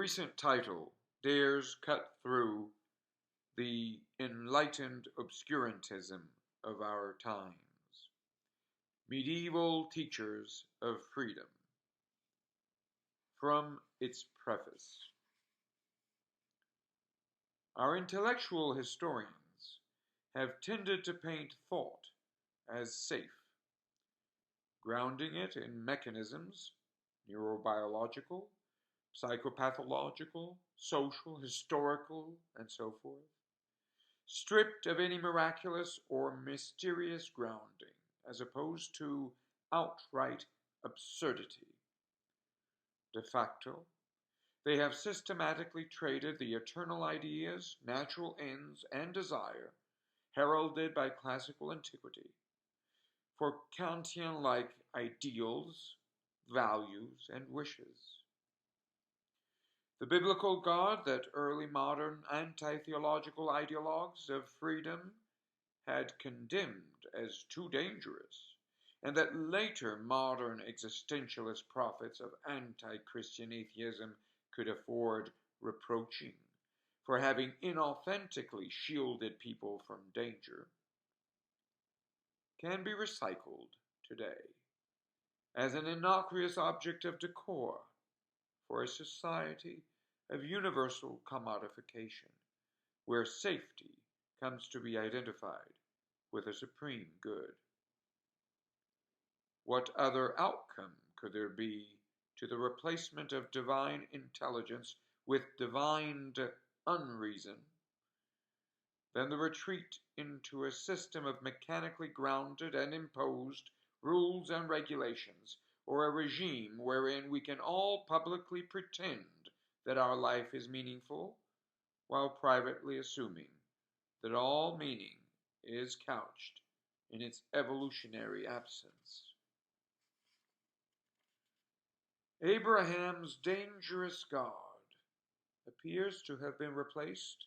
recent title dares cut through the enlightened obscurantism of our times. Medieval Teachers of Freedom. From its preface. Our intellectual historians have tended to paint thought as safe, grounding it in mechanisms, neurobiological, psychopathological, social, historical, and so forth, stripped of any miraculous or mysterious grounding, as opposed to outright absurdity. De facto, they have systematically traded the eternal ideas, natural ends, and desire heralded by classical antiquity for Kantian-like ideals, values, and wishes. The biblical God that early modern anti-theological ideologues of freedom had condemned as too dangerous, and that later modern existentialist prophets of anti-Christian atheism could afford reproaching for having inauthentically shielded people from danger, can be recycled today as an innocuous object of decor for a society of universal commodification, where safety comes to be identified with a supreme good. What other outcome could there be to the replacement of divine intelligence with divine unreason than the retreat into a system of mechanically grounded and imposed rules and regulations, or a regime wherein we can all publicly pretend that our life is meaningful, while privately assuming that all meaning is couched in its evolutionary absence. Abraham's dangerous God appears to have been replaced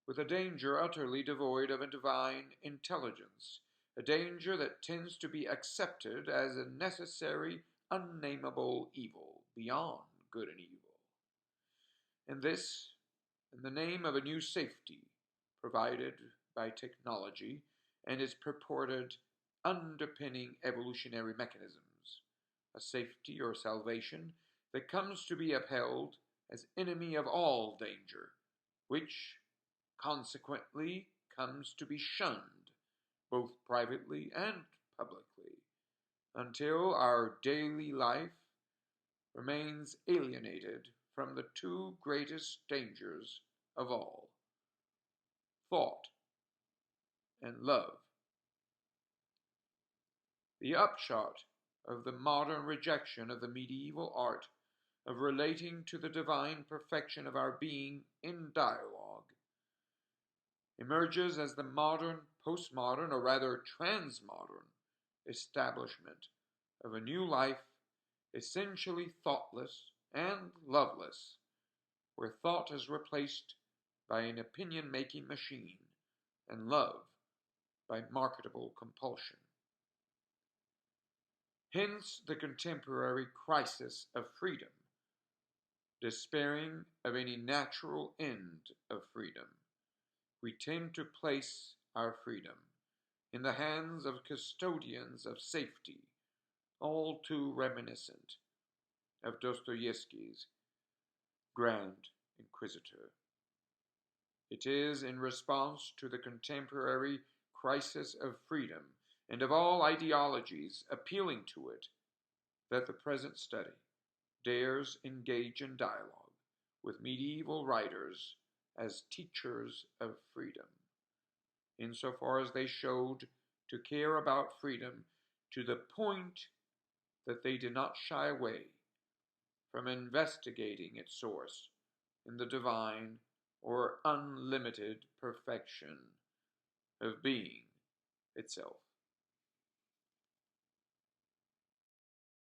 with a danger utterly devoid of a divine intelligence, a danger that tends to be accepted as a necessary, unnameable evil beyond good and evil. And this, in the name of a new safety provided by technology and its purported underpinning evolutionary mechanisms, a safety or salvation that comes to be upheld as enemy of all danger, which consequently comes to be shunned, both privately and publicly, until our daily life remains alienated from the two greatest dangers of all, thought and love. The upshot of the modern rejection of the medieval art of relating to the divine perfection of our being in dialogue emerges as the modern, postmodern, or rather transmodern establishment of a new life essentially thoughtless and loveless, where thought is replaced by an opinion-making machine and love by marketable compulsion. Hence the contemporary crisis of freedom, despairing of any natural end of freedom. We tend to place our freedom in the hands of custodians of safety, all too reminiscent of Dostoevsky's Grand Inquisitor. It is in response to the contemporary crisis of freedom and of all ideologies appealing to it that the present study dares engage in dialogue with medieval writers as teachers of freedom, insofar as they showed to care about freedom to the point that they did not shy away from investigating its source in the divine or unlimited perfection of being itself.